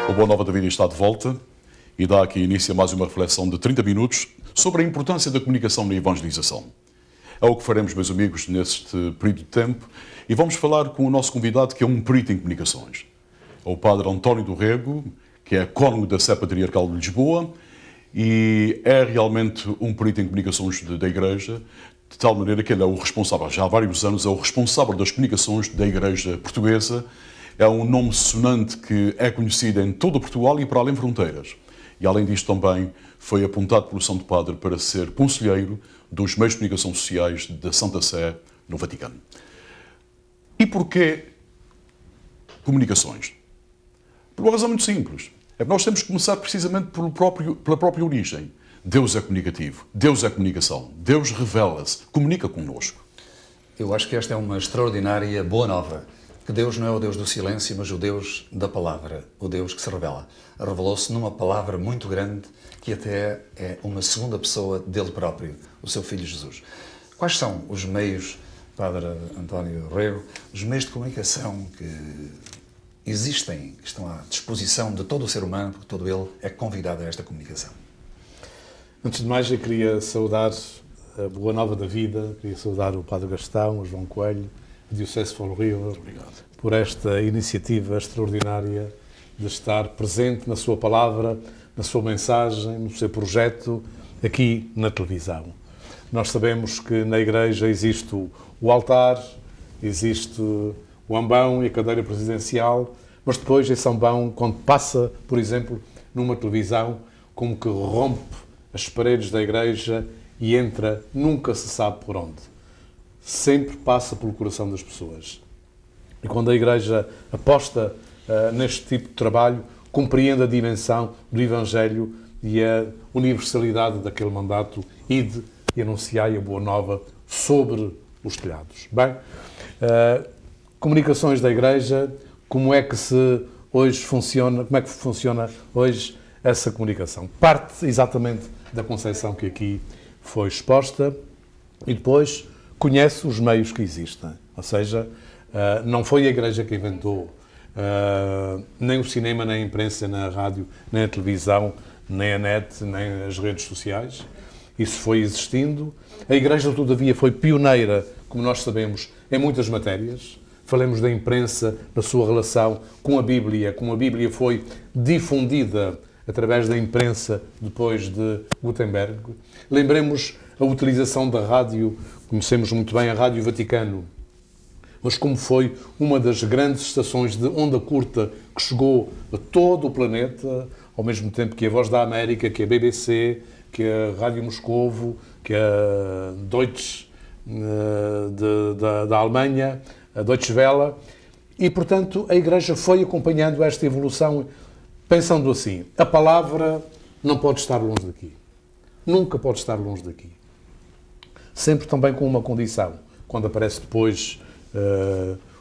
O Boa Nova da Vida está de volta e dá aqui início a mais uma reflexão de 30 minutos sobre a importância da comunicação na evangelização. É o que faremos, meus amigos, neste período de tempo, e vamos falar com o nosso convidado, que é um perito em comunicações. É o Padre António do Rego, que é cônego da Sé Patriarcal de Lisboa e é realmente um perito em comunicações da Igreja, de tal maneira que ele é o responsável, já há vários anos, é o responsável das comunicações da Igreja Portuguesa. É um nome sonante que é conhecido em todo Portugal e para além fronteiras. E além disto também foi apontado pelo Santo Padre para ser conselheiro dos meios de comunicação sociais da Santa Sé no Vaticano. E porquê comunicações? Por uma razão muito simples. É que nós temos que começar precisamente pela própria origem. Deus é comunicativo, Deus é comunicação, Deus revela-se, comunica connosco. Eu acho que esta é uma extraordinária boa nova. Que Deus não é o Deus do silêncio, mas o Deus da palavra, o Deus que se revela. Revelou-se numa palavra muito grande, que até é uma segunda pessoa dele próprio, o seu Filho Jesus. Quais são os meios, Padre António Rego, os meios de comunicação que existem, que estão à disposição de todo o ser humano, porque todo ele é convidado a esta comunicação? Antes de mais, eu queria saudar a Boa Nova da Vida, queria saudar o Padre Gastão, o João Coelho, Diocese de Faro Rio, por esta iniciativa extraordinária de estar presente na sua palavra, na sua mensagem, no seu projeto, aqui na televisão. Nós sabemos que na Igreja existe o altar, existe o ambão e a cadeira presidencial, mas depois esse ambão, quando passa, por exemplo, numa televisão, como que rompe as paredes da Igreja e entra, nunca se sabe por onde. Sempre passa pelo coração das pessoas. E quando a Igreja aposta neste tipo de trabalho, compreende a dimensão do Evangelho e a universalidade daquele mandato, ide e anunciai a Boa Nova sobre os telhados. Bem, comunicações da Igreja, como é que funciona hoje essa comunicação? Parte exatamente da concepção que aqui foi exposta e depois conhece os meios que existem. Ou seja, não foi a Igreja que inventou nem o cinema, nem a imprensa, nem a rádio, nem a televisão, nem a net, nem as redes sociais. Isso foi existindo. A Igreja, todavia, foi pioneira, como nós sabemos, em muitas matérias. Falemos da imprensa, da sua relação com a Bíblia, como a Bíblia foi difundida através da imprensa depois de Gutenberg. Lembremos a utilização da rádio, conhecemos muito bem a Rádio Vaticano, mas como foi uma das grandes estações de onda curta que chegou a todo o planeta, ao mesmo tempo que a Voz da América, que a BBC, que a Rádio Moscovo, que a Deutsche da Alemanha, a Deutsche Welle, e, portanto, a Igreja foi acompanhando esta evolução, pensando assim, a palavra não pode estar longe daqui. Nunca pode estar longe daqui. Sempre também com uma condição. Quando aparece depois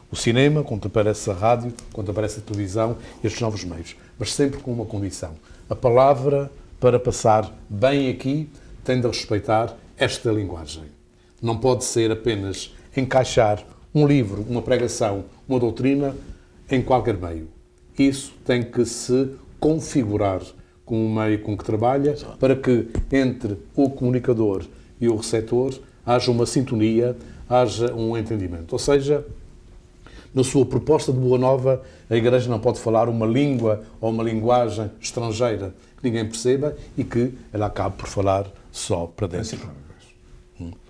o cinema, quando aparece a rádio, quando aparece a televisão, estes novos meios. Mas sempre com uma condição. A palavra, para passar bem aqui, tem de respeitar esta linguagem. Não pode ser apenas encaixar um livro, uma pregação, uma doutrina em qualquer meio. Isso tem que se configurar com o meio com que trabalha, para que entre o comunicador e o receptor haja uma sintonia, haja um entendimento. Ou seja, na sua proposta de Boa Nova, a Igreja não pode falar uma língua ou uma linguagem estrangeira que ninguém perceba e que ela acabe por falar só para dentro.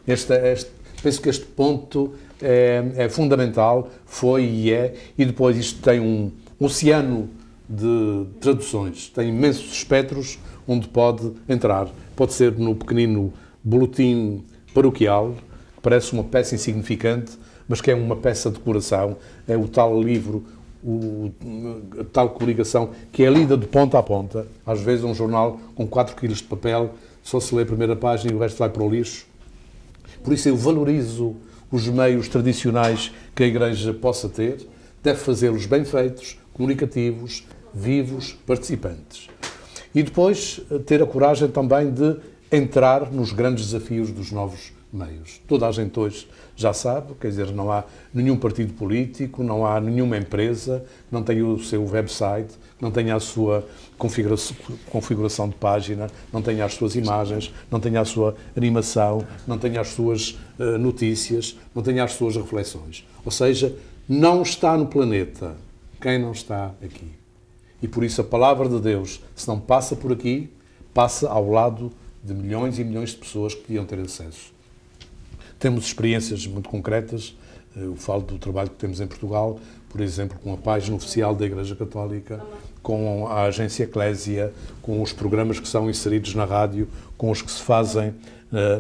Penso que este ponto é fundamental, foi e é, e depois isto tem um oceano de traduções, tem imensos espectros onde pode entrar. Pode ser no pequenino boletim paroquial, que parece uma peça insignificante, mas que é uma peça de coração, é o tal livro, a tal comunicação que é lida de ponta a ponta. Às vezes um jornal com 4 quilos de papel, só se lê a primeira página e o resto vai para o lixo. Por isso eu valorizo os meios tradicionais que a Igreja possa ter, deve fazê-los bem feitos, comunicativos, vivos, participantes. E depois ter a coragem também de entrar nos grandes desafios dos novos meios. Toda a gente hoje já sabe, quer dizer, não há nenhum partido político, não há nenhuma empresa que não tenha o seu website, que não tenha a sua configuração de página, não tenha as suas imagens, não tenha a sua animação, não tenha as suas notícias, não tenha as suas reflexões. Ou seja, não está no planeta quem não está aqui. E por isso a palavra de Deus, se não passa por aqui, passa ao lado de milhões e milhões de pessoas que podiam ter acesso. Temos experiências muito concretas, eu falo do trabalho que temos em Portugal, por exemplo, com a página oficial da Igreja Católica, com a agência Eclésia, com os programas que são inseridos na rádio, com os que se fazem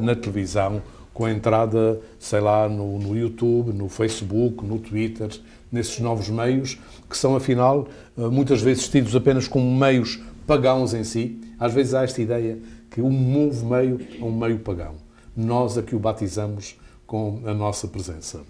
na televisão, com a entrada, sei lá, no YouTube, no Facebook, no Twitter, nesses novos meios, que são, afinal, muitas vezes tidos apenas como meios pagãos em si. Às vezes há esta ideia que um novo meio é um meio pagão. Nós aqui o batizamos com a nossa presença.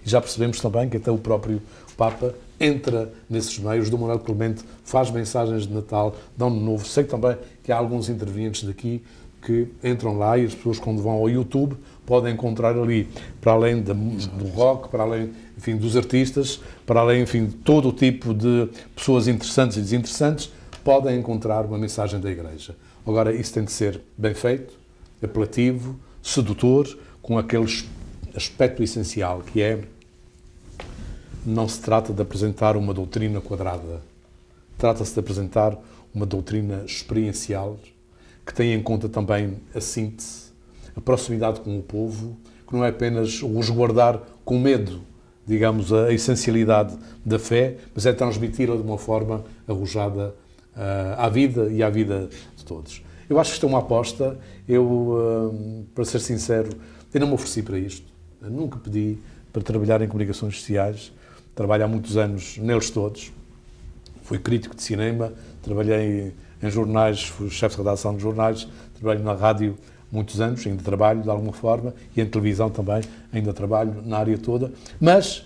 E já percebemos também que até o próprio Papa entra nesses meios. Dom Manuel Clemente faz mensagens de Natal, de Ano Novo. Sei também que há alguns intervenientes daqui que entram lá e as pessoas, quando vão ao YouTube, podem encontrar ali, para além do rock, para além, enfim, dos artistas, para além, enfim, de todo o tipo de pessoas interessantes e desinteressantes, podem encontrar uma mensagem da Igreja. Agora, isso tem de ser bem feito, apelativo, sedutor, com aquele aspecto essencial, que é: não se trata de apresentar uma doutrina quadrada, trata-se de apresentar uma doutrina experiencial, que tem em conta também a síntese, a proximidade com o povo, que não é apenas o resguardar com medo, digamos, a essencialidade da fé, mas é transmiti-la de uma forma arrojada à vida e à vida de todos. Eu acho que isto é uma aposta. Eu, para ser sincero, eu não me ofereci para isto. Eu nunca pedi para trabalhar em comunicações sociais. Trabalho há muitos anos neles todos. Fui crítico de cinema, trabalhei em jornais, fui chefe de redação de jornais, trabalho na rádio muitos anos, ainda trabalho de alguma forma, e em televisão também, ainda trabalho na área toda, mas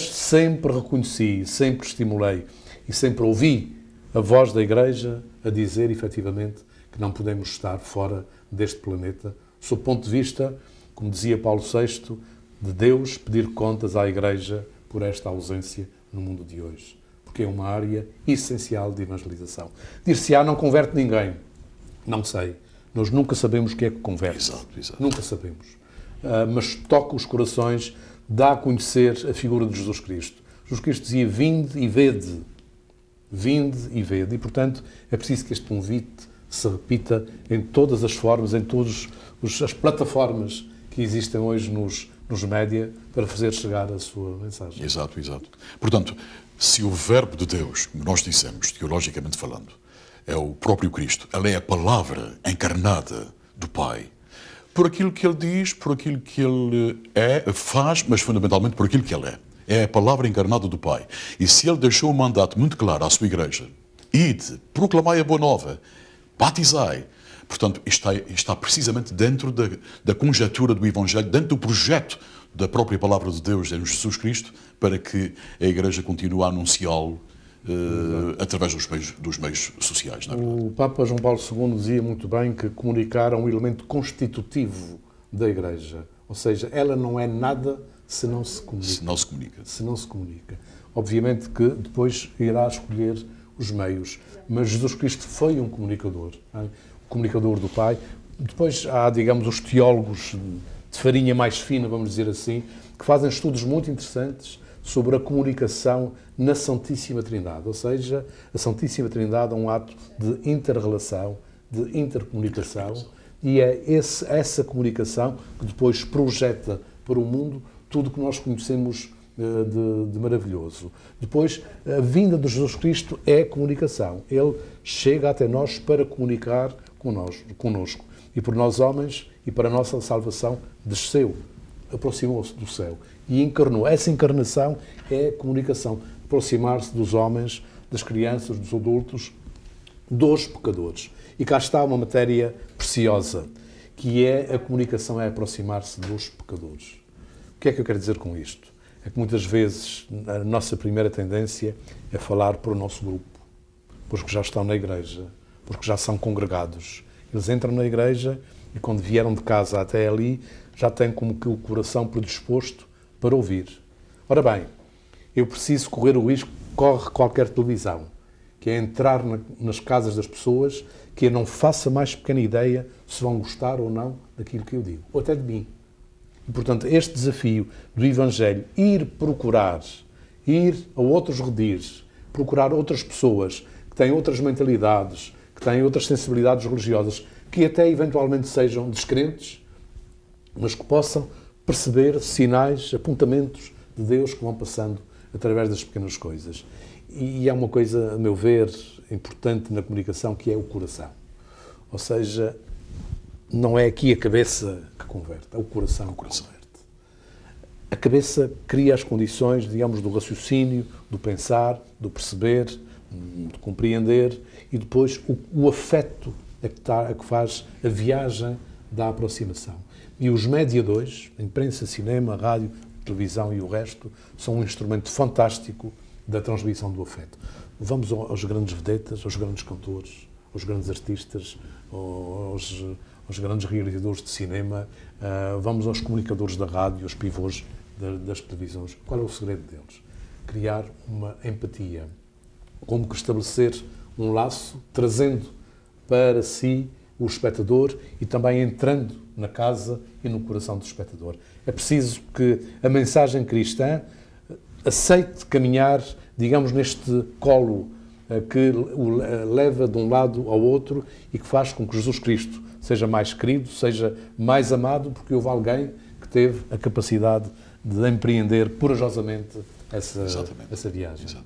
sempre reconheci, sempre estimulei e sempre ouvi a voz da Igreja a dizer, efetivamente, que não podemos estar fora deste planeta, sob o ponto de vista, como dizia Paulo VI, de Deus pedir contas à Igreja por esta ausência no mundo de hoje, porque é uma área essencial de evangelização. Dir-se-á, não converte ninguém. Não sei. Nós nunca sabemos o que é que converte. Exato. Nunca sabemos. Mas toca os corações, dá a conhecer a figura de Jesus Cristo. Jesus Cristo dizia: vinde e vede. Vinde e vede. E, portanto, é preciso que este convite se repita em todas as formas, em todas as plataformas que existem hoje nos média, para fazer chegar a sua mensagem. Exato. Portanto, se o Verbo de Deus, como nós dissemos, teologicamente falando, é o próprio Cristo, ela é a palavra encarnada do Pai, por aquilo que Ele diz, por aquilo que Ele faz, mas fundamentalmente por aquilo que Ele é. É a palavra encarnada do Pai. E se Ele deixou um mandato muito claro à sua Igreja: ide, proclamai a boa nova, batizai. Portanto, está precisamente dentro da conjectura do Evangelho, dentro do projeto da própria palavra de Deus em Jesus Cristo, para que a Igreja continue a anunciá-lo através dos meios sociais. Não é verdade? O Papa João Paulo II dizia muito bem que comunicar é um elemento constitutivo da Igreja. Ou seja, ela não é nada se não se comunica. Se não se comunica. Obviamente que depois irá escolher os meios, mas Jesus Cristo foi um comunicador, não é? Comunicador do Pai. Depois há, digamos, os teólogos de farinha mais fina, vamos dizer assim, que fazem estudos muito interessantes sobre a comunicação na Santíssima Trindade. Ou seja, a Santíssima Trindade é um ato de inter-relação, de intercomunicação, e é essa comunicação que depois projeta para o mundo tudo o que nós conhecemos de maravilhoso. Depois, a vinda de Jesus Cristo é comunicação. Ele chega até nós para comunicar connosco. E por nós homens, e para a nossa salvação, desceu, aproximou-se do céu e encarnou. Essa encarnação é comunicação. Aproximar-se dos homens, das crianças, dos adultos, dos pecadores. E cá está uma matéria preciosa, que é a comunicação, é aproximar-se dos pecadores. O que é que eu quero dizer com isto? É que muitas vezes a nossa primeira tendência é falar para o nosso grupo, para os que já estão na Igreja, para os que já são congregados. Eles entram na Igreja e quando vieram de casa até ali, já têm como que o coração predisposto para ouvir. Ora bem, eu preciso correr o risco que corre qualquer televisão, que é entrar nas casas das pessoas que eu não faça mais pequena ideia se vão gostar ou não daquilo que eu digo, ou até de mim. E, portanto, este desafio do Evangelho, ir procurar, ir a outros redires, procurar outras pessoas que têm outras mentalidades, que têm outras sensibilidades religiosas, que até eventualmente sejam descrentes, mas que possam perceber sinais, apontamentos de Deus que vão passando através das pequenas coisas. E há uma coisa, a meu ver, importante na comunicação, que é o coração. Ou seja, não é aqui a cabeça que converte, é o coração que converte. A cabeça cria as condições, digamos, do raciocínio, do pensar, do perceber, de compreender, e depois o afeto é que faz a viagem da aproximação. E os mediadores, a imprensa, cinema, rádio, televisão e o resto, são um instrumento fantástico da transmissão do afeto. Vamos aos grandes vedetas, aos grandes cantores, aos grandes artistas, aos grandes realizadores de cinema, vamos aos comunicadores da rádio, aos pivôs das televisões. Qual é o segredo deles? Criar uma empatia. Como que estabelecer um laço, trazendo para si o espectador e também entrando na casa e no coração do espectador. É preciso que a mensagem cristã aceite caminhar, digamos, neste colo que o leva de um lado ao outro e que faz com que Jesus Cristo seja mais querido, seja mais amado, porque houve alguém que teve a capacidade de empreender corajosamente essa viagem. Exato.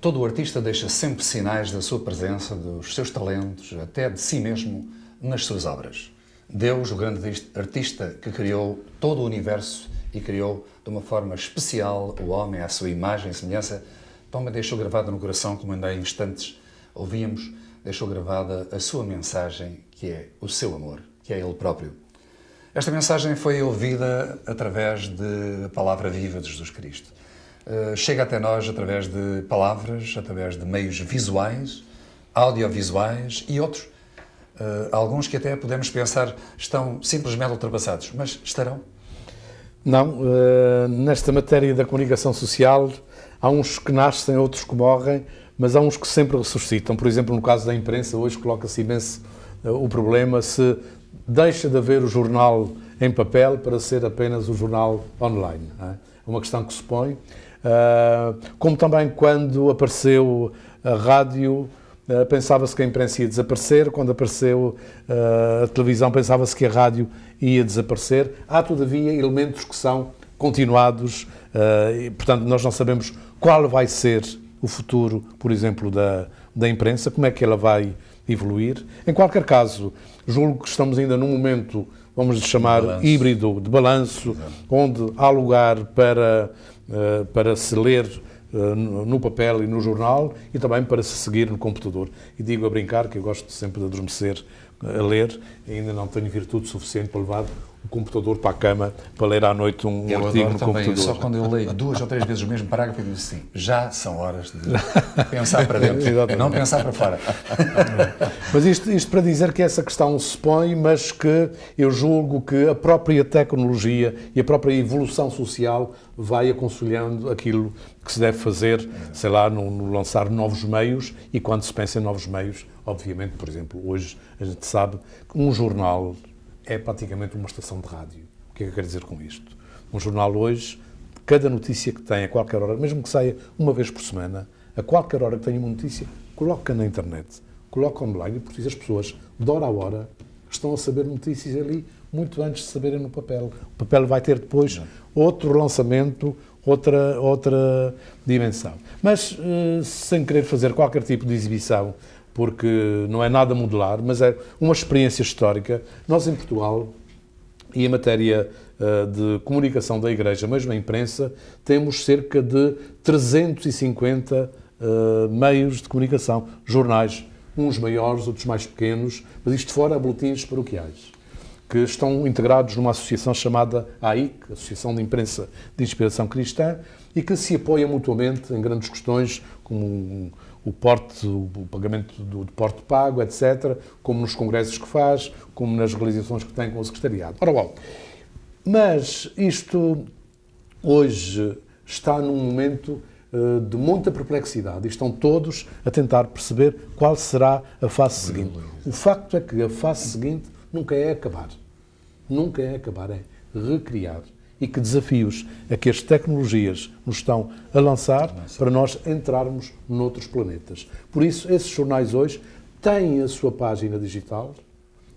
Todo o artista deixa sempre sinais da sua presença, dos seus talentos, até de si mesmo, nas suas obras. Deus, o grande artista que criou todo o universo e criou de uma forma especial o homem à sua imagem e semelhança, também deixou gravado no coração, como ainda há instantes ouvíamos, deixou gravada a sua mensagem, que é o seu amor, que é Ele próprio. Esta mensagem foi ouvida através da palavra viva de Jesus Cristo. Chega até nós através de palavras, através de meios visuais, audiovisuais e outros. Alguns que até podemos pensar estão simplesmente ultrapassados, mas estarão? Não. Nesta matéria da comunicação social, há uns que nascem, outros que morrem, mas há uns que sempre ressuscitam. Por exemplo, no caso da imprensa, hoje coloca-se imenso o problema se deixa de haver o jornal em papel para ser apenas o jornal online. É uma questão que se põe. Como também quando apareceu a rádio, pensava-se que a imprensa ia desaparecer, quando apareceu a televisão pensava-se que a rádio ia desaparecer. Há, todavia, elementos que são continuados e, portanto, nós não sabemos qual vai ser o futuro, por exemplo, da imprensa, como é que ela vai evoluir. Em qualquer caso, julgo que estamos ainda num momento, vamos chamar, híbrido, de balanço, onde há lugar para se ler no papel e no jornal e também para se seguir no computador. E digo a brincar que eu gosto sempre de adormecer a ler, ainda não tenho virtude suficiente para levar o computador para a cama para ler à noite um artigo no computador. Só quando eu leio 2 ou 3 vezes o mesmo parágrafo, eu digo assim, já são horas de pensar para dentro, não pensar para fora. Mas isto para dizer que essa questão se põe, mas que eu julgo que a própria tecnologia e a própria evolução social vai aconselhando aquilo que se deve fazer, sei lá, no lançar novos meios, e quando se pensa em novos meios, obviamente, por exemplo, hoje a gente sabe que um jornal é praticamente uma estação de rádio. O que é que eu quero dizer com isto? Um jornal hoje, cada notícia que tem, a qualquer hora, mesmo que saia uma vez por semana, a qualquer hora que tenha uma notícia, coloca na internet, coloca online, e por isso as pessoas, de hora a hora, estão a saber notícias ali muito antes de saberem no papel. O papel vai ter depois outro lançamento, outra dimensão. Mas sem querer fazer qualquer tipo de exibição, porque não é nada modular, mas é uma experiência histórica. Nós, em Portugal, E em matéria de comunicação da Igreja, mesmo a imprensa, temos cerca de 350 meios de comunicação, jornais, uns maiores, outros mais pequenos, mas isto fora boletins paroquiais, que estão integrados numa associação chamada AIC, Associação de Imprensa de Inspiração Cristã, e que se apoia mutuamente em grandes questões, como o pagamento do porte pago, etc., como nos congressos que faz, como nas realizações que tem com o secretariado. Ora bom, mas isto hoje está num momento de muita perplexidade e estão todos a tentar perceber qual será a fase seguinte. O facto é que a fase seguinte nunca é acabar. Nunca é acabar, é recriar. E que desafios é que as tecnologias nos estão a lançar para nós entrarmos noutros planetas. Por isso, esses jornais hoje têm a sua página digital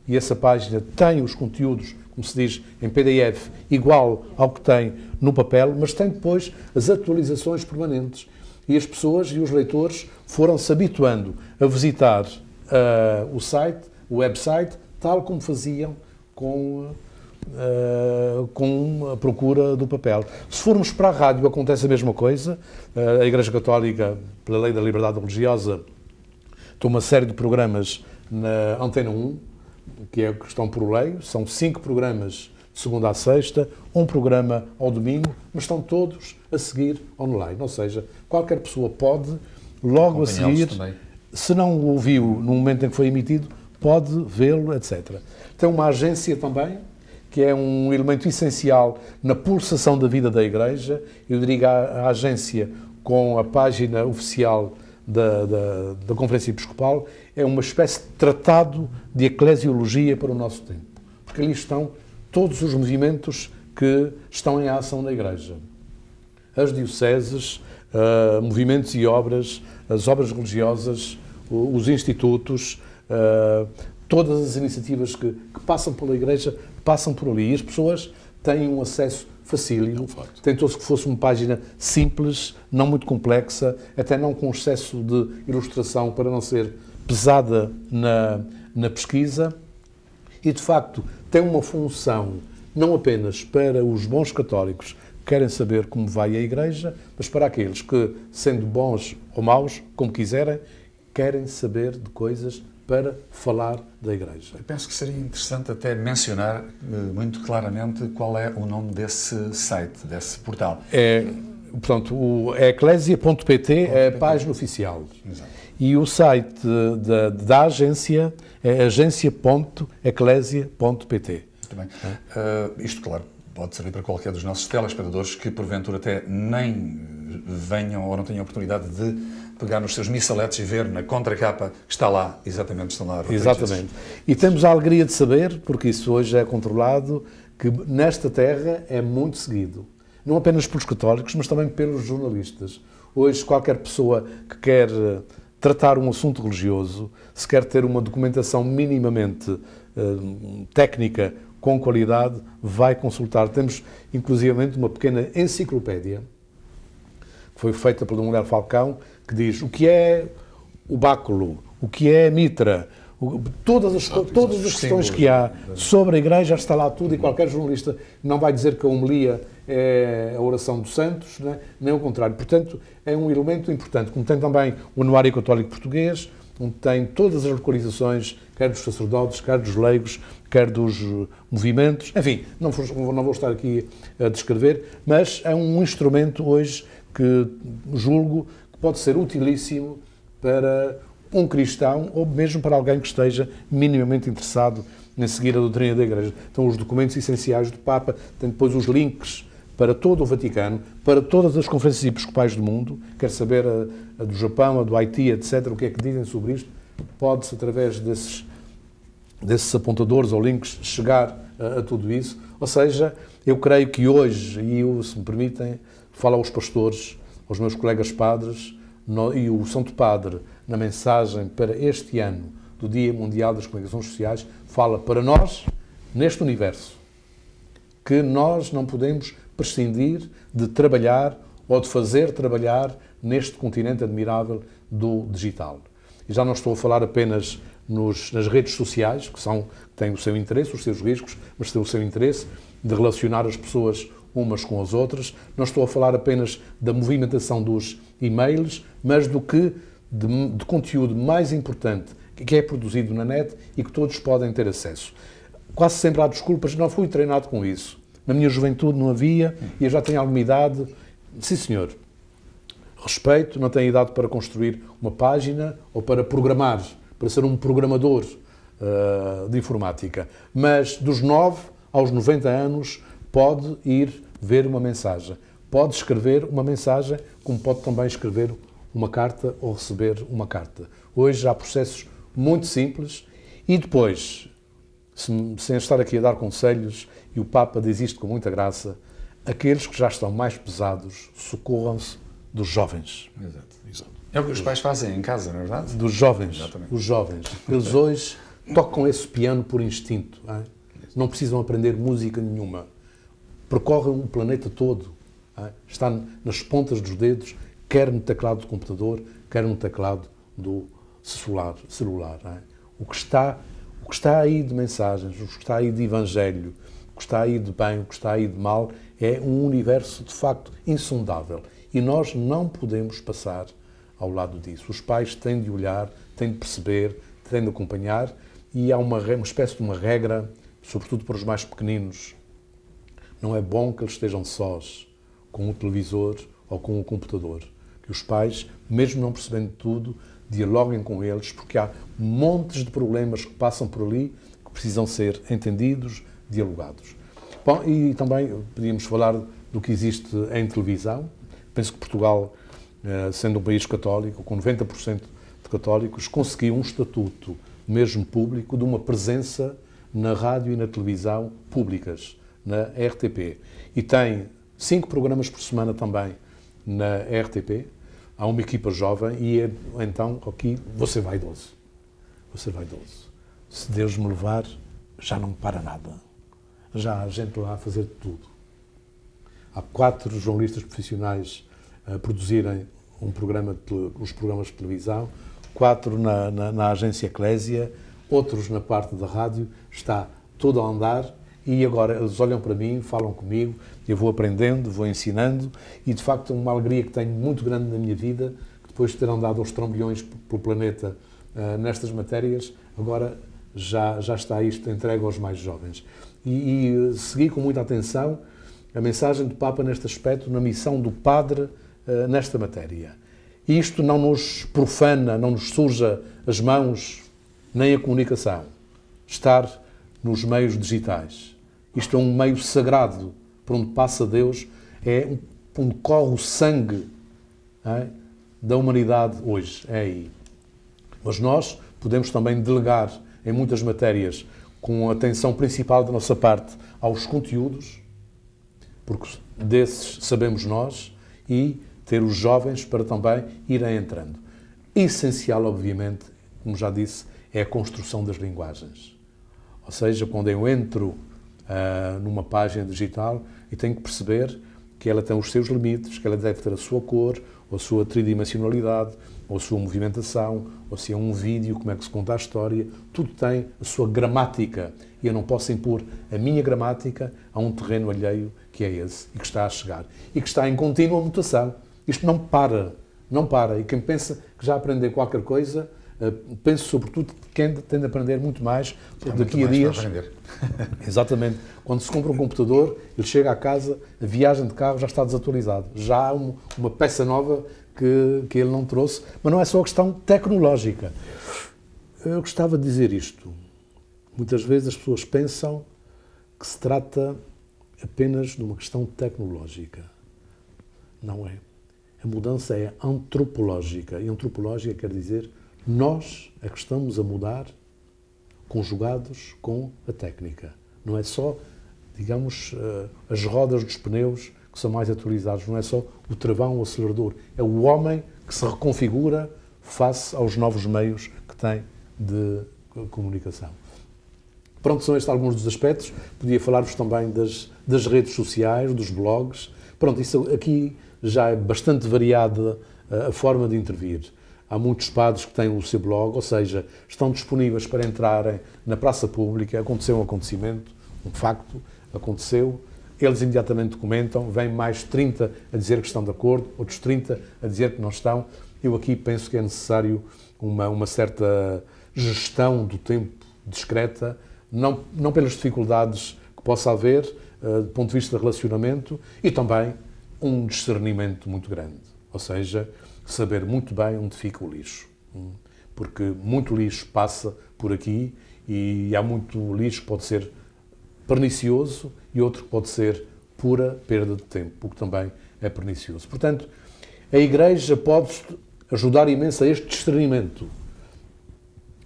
e essa página tem os conteúdos, como se diz, em PDF, igual ao que tem no papel, mas tem depois as atualizações permanentes. E as pessoas e os leitores foram-se habituando a visitar o site, o website, tal como faziam com a procura do papel. Se formos para a rádio, acontece a mesma coisa. A Igreja Católica, pela lei da liberdade religiosa, tem uma série de programas na Antena 1, que estão por lei. São 5 programas de segunda a sexta, um programa ao domingo, mas estão todos a seguir online. Ou seja, qualquer pessoa pode, logo a seguir, também. Se não o ouviu no momento em que foi emitido, pode vê-lo, etc. Tem uma agência também, que é um elemento essencial na pulsação da vida da Igreja. Eu diria a agência, com a página oficial da Conferência Episcopal, é uma espécie de tratado de eclesiologia para o nosso tempo. Porque ali estão todos os movimentos que estão em ação na Igreja. As dioceses, movimentos e obras, as obras religiosas, os institutos, todas as iniciativas que passam pela Igreja, passam por ali. E as pessoas têm um acesso facílimo. Tentou-se que fosse uma página simples, não muito complexa, até não com excesso de ilustração para não ser pesada na pesquisa. E, de facto, tem uma função não apenas para os bons católicos que querem saber como vai a Igreja, mas para aqueles que, sendo bons ou maus, como quiserem, querem saber de coisas para falar da Igreja. Eu penso que seria interessante até mencionar muito claramente qual é o nome desse site, desse portal. Portanto, o eclesia.pt é a página oficial. Exato. E o site da agência é agência.eclesia.pt. Muito bem. Isto, claro, pode servir para qualquer dos nossos telespectadores que, porventura, até nem venham ou não tenham a oportunidade de pegar nos seus missaletes e ver na contracapa que está lá, exatamente, estão lá. Exatamente. E temos a alegria de saber, porque isso hoje é controlado, que nesta terra é muito seguido. Não apenas pelos católicos, mas também pelos jornalistas. Hoje, qualquer pessoa que quer tratar um assunto religioso, se quer ter uma documentação minimamente técnica, com qualidade, vai consultar. Temos, inclusivamente, uma pequena enciclopédia que foi feita pelo Dom Miguel Falcão, que diz o que é o báculo, o que é a mitra, todas as questões que há sobre a Igreja, está lá tudo, e qualquer jornalista não vai dizer que a homilia é a oração dos santos, né? Nem o contrário. Portanto, é um elemento importante, como tem também o Anuário Católico Português, onde tem todas as localizações, quer dos sacerdotes, quer dos leigos, quer dos movimentos. Enfim, não vou estar aqui a descrever, mas é um instrumento hoje que julgo que pode ser utilíssimo para um cristão ou mesmo para alguém que esteja minimamente interessado em seguir a doutrina da Igreja. Então, os documentos essenciais do Papa, tem depois os links para todo o Vaticano, para todas as conferências episcopais do mundo, quer saber a do Japão, a do Haiti, etc., o que é que dizem sobre isto, pode-se, através desses apontadores ou links, chegar a tudo isso. Ou seja, eu creio que hoje, e eu, se me permitem, falo aos pastores, aos meus colegas padres, e o Santo Padre, na mensagem para este ano do Dia Mundial das Comunicações Sociais, fala para nós, neste universo, que nós não podemos prescindir de trabalhar ou de fazer trabalhar neste continente admirável do digital. e já não estou a falar apenas nas redes sociais, que têm o seu interesse, os seus riscos, mas têm o seu interesse de relacionar as pessoas umas com as outras. Não estou a falar apenas da movimentação dos e-mails, mas de conteúdo mais importante que é produzido na net e que todos podem ter acesso. Quase sempre há desculpas, não fui treinado com isso. Na minha juventude não havia e eu já tenho alguma idade. Sim, senhor. Respeito, não tenho idade para construir uma página ou para programar, para ser um programador de informática. Mas dos 9 aos 90 anos pode ir ver uma mensagem. Pode escrever uma mensagem, como pode também escrever uma carta ou receber uma carta. Hoje há processos muito simples e depois, sem estar aqui a dar conselhos, e o Papa diz isto com muita graça, aqueles que já estão mais pesados, socorram-se dos jovens. Exato. É o que os pais fazem em casa, não é verdade? Dos jovens. Exatamente. Os jovens. Eles hoje tocam esse piano por instinto. Não precisam aprender música nenhuma. Percorrem o planeta todo. Está nas pontas dos dedos, quer no teclado do computador, quer no teclado do celular. O que está aí de mensagens, o que está aí de evangelho, o que está aí de bem, o que está aí de mal, é um universo, de facto, insondável. E nós não podemos passar ao lado disso. Os pais têm de olhar, têm de perceber, têm de acompanhar, e há uma espécie de uma regra, sobretudo para os mais pequeninos. Não é bom que eles estejam sós, com o televisor ou com o computador. Que os pais, mesmo não percebendo tudo, dialoguem com eles, porque há montes de problemas que passam por ali que precisam ser entendidos, dialogados. Bom, e também podíamos falar do que existe em televisão. Penso que Portugal, sendo um país católico, com 90% de católicos, conseguiu um estatuto, mesmo público, de uma presença na rádio e na televisão públicas, na RTP. E tem 5 programas por semana também na RTP. Há uma equipa jovem e então aqui vou ser vaidoso. Se Deus me levar, já não me para nada. Já há gente lá a fazer tudo. Há 4 jornalistas profissionais a produzirem os programas de televisão, 4 na agência Eclésia, outros na parte da rádio. Está tudo a andar e agora eles olham para mim, falam comigo, eu vou aprendendo, vou ensinando e, de facto, é uma alegria que tenho muito grande na minha vida, que depois de ter andado aos trambolhões pelo planeta nestas matérias, agora já está isto entregue aos mais jovens. E segui com muita atenção a mensagem do Papa neste aspecto, na missão do Padre nesta matéria. Isto não nos profana, não nos suja as mãos, nem a comunicação. Estar nos meios digitais. Isto é um meio sagrado, por onde passa Deus, é onde corre o sangue da humanidade hoje, é aí. Mas nós podemos também delegar em muitas matérias, com a atenção principal da nossa parte aos conteúdos, porque desses sabemos nós, e ter os jovens para também irem entrando. Essencial, obviamente, como já disse, é a construção das linguagens. Ou seja, quando eu entro numa página digital e tenho que perceber que ela tem os seus limites, que ela deve ter a sua cor, ou a sua tridimensionalidade, ou a sua movimentação, ou se é um vídeo, como é que se conta a história, tudo tem a sua gramática e eu não posso impor a minha gramática a um terreno alheio que é esse e que está a chegar e que está em contínua mutação. Isto não para. E quem pensa que já aprendeu qualquer coisa, penso sobretudo que tem de aprender muito mais, porque daqui a dias... Exatamente. Quando se compra um computador, ele chega à casa, a viagem de carro já está desatualizado. Já há uma peça nova que ele não trouxe, mas não é só a questão tecnológica. Eu gostava de dizer isto. Muitas vezes as pessoas pensam que se trata apenas de uma questão tecnológica. Não é. A mudança é antropológica. E antropológica quer dizer nós é que estamos a mudar conjugados com a técnica. Não é só, digamos, as rodas dos pneus que são mais atualizados, não é só o travão, o acelerador. É o homem que se reconfigura face aos novos meios que tem de comunicação. Pronto, são estes alguns dos aspectos. Podia falar-vos também das redes sociais, dos blogs. Pronto, isso aqui já é bastante variada a forma de intervir. há muitos padres que têm o seu blog, ou seja, estão disponíveis para entrarem na praça pública, aconteceu um acontecimento, um facto, aconteceu, eles imediatamente comentam, vêm mais 30 a dizer que estão de acordo, outros 30 a dizer que não estão. Eu aqui penso que é necessário uma certa gestão do tempo discreta, não pelas dificuldades que possa haver, do ponto de vista de relacionamento, e também um discernimento muito grande. Ou seja, saber muito bem onde fica o lixo. Porque muito lixo passa por aqui e há muito lixo que pode ser pernicioso e outro que pode ser pura perda de tempo, o que também é pernicioso. Portanto, a Igreja pode ajudar imenso a este discernimento.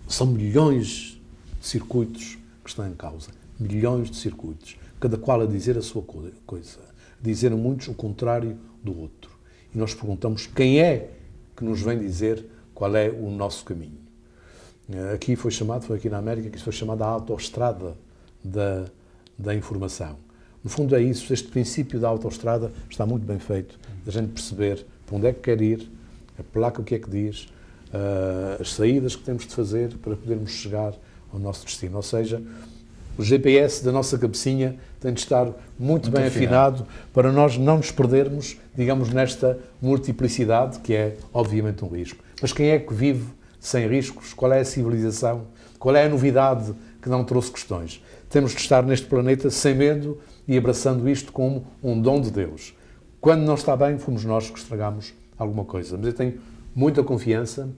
São milhões de circuitos que estão em causa. Milhões de circuitos. Cada qual a dizer a sua coisa. Dizer a muitos o contrário do outro. E nós perguntamos quem é que nos vem dizer qual é o nosso caminho. Aqui foi aqui na América, que isso foi chamado a autoestrada da informação. No fundo é isso, este princípio da autoestrada está muito bem feito, da gente perceber para onde é que quer ir, a placa o que é que diz, as saídas que temos de fazer para podermos chegar ao nosso destino. Ou seja, o GPS da nossa cabecinha tem de estar muito bem afinado para nós não nos perdermos, digamos, nesta multiplicidade, que é, obviamente, um risco. Mas quem é que vive sem riscos? Qual é a civilização? Qual é a novidade que não trouxe questões? Temos de estar neste planeta sem medo e abraçando isto como um dom de Deus. Quando não está bem, fomos nós que estragamos alguma coisa. Mas eu tenho muita confiança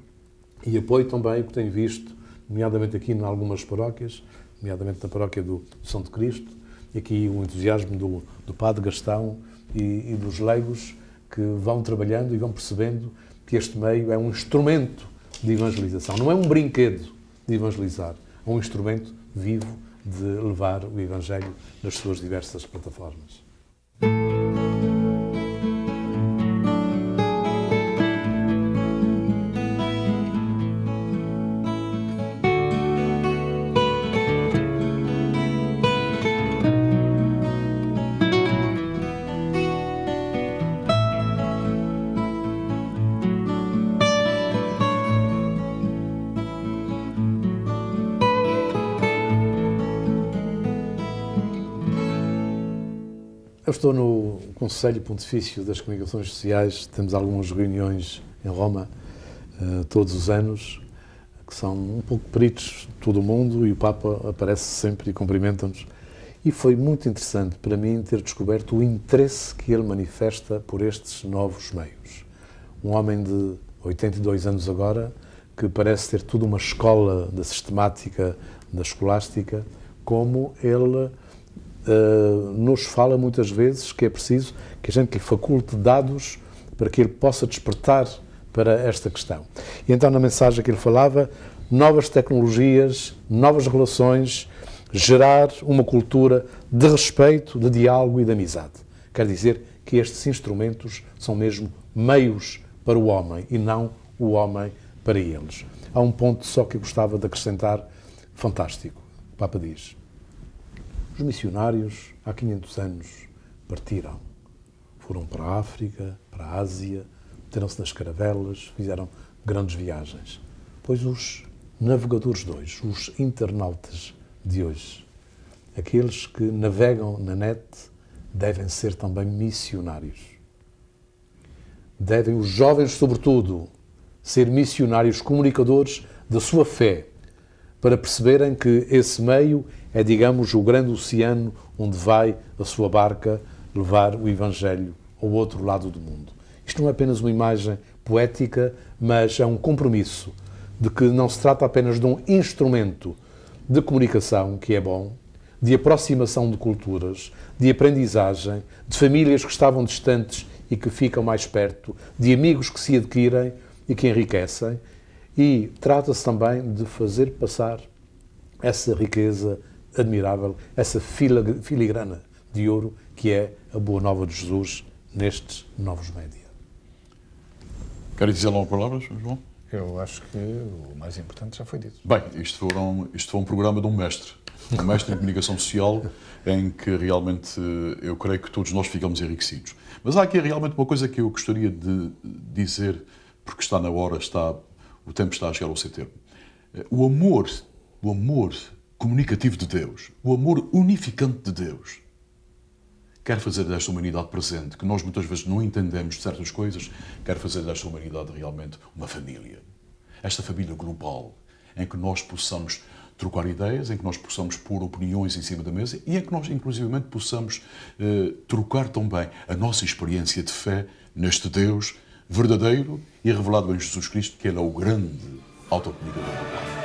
e apoio também o que tenho visto, nomeadamente aqui em algumas paróquias, nomeadamente na paróquia do São de Cristo, e aqui o entusiasmo do Padre Gastão e dos leigos que vão trabalhando e vão percebendo que este meio é um instrumento de evangelização. Não é um brinquedo de evangelizar, é um instrumento vivo de levar o Evangelho nas suas diversas plataformas. Eu estou no Conselho Pontifício das Comunicações Sociais, temos algumas reuniões em Roma todos os anos, que são um pouco peritos de todo o mundo, e o Papa aparece sempre e cumprimenta-nos. E foi muito interessante para mim ter descoberto o interesse que ele manifesta por estes novos meios. Um homem de 82 anos agora, que parece ter toda uma escola da sistemática, da escolástica, como ele nos fala muitas vezes que é preciso que a gente lhe faculte dados para que ele possa despertar para esta questão. E então, na mensagem que ele falava, novas tecnologias, novas relações, gerar uma cultura de respeito, de diálogo e de amizade. Quer dizer que estes instrumentos são mesmo meios para o homem e não o homem para eles. Há um ponto só que eu gostava de acrescentar, fantástico. O Papa diz: os missionários, há 500 anos, partiram. Foram para a África, para a Ásia, meteram-se nas caravelas, fizeram grandes viagens. Pois os navegadores de hoje, os internautas de hoje, aqueles que navegam na net, devem ser também missionários. Devem os jovens, sobretudo, ser missionários, comunicadores da sua fé, para perceberem que esse meio é, digamos, o grande oceano onde vai a sua barca levar o Evangelho ao outro lado do mundo. Isto não é apenas uma imagem poética, mas é um compromisso de que não se trata apenas de um instrumento de comunicação, que é bom, de aproximação de culturas, de aprendizagem, de famílias que estavam distantes e que ficam mais perto, de amigos que se adquirem e que enriquecem, e trata-se também de fazer passar essa riqueza admirável, essa filigrana de ouro que é a Boa Nova de Jesus nestes novos média. Quer dizer alguma palavra, João? Eu acho que o mais importante já foi dito. Bem, isto foi um programa de um mestre em comunicação social, em que realmente eu creio que todos nós ficamos enriquecidos. Mas há aqui realmente uma coisa que eu gostaria de dizer, porque está na hora, está o tempo está a chegar ao seu termo. O amor comunicativo de Deus, o amor unificante de Deus, quer fazer desta humanidade presente, que nós muitas vezes não entendemos certas coisas, quer fazer desta humanidade realmente uma família. Esta família global, em que nós possamos trocar ideias, em que nós possamos pôr opiniões em cima da mesa e em que nós, inclusivamente, possamos trocar também a nossa experiência de fé neste Deus verdadeiro e revelado em Jesus Cristo, que Ele é o grande autocomunicador do Pai.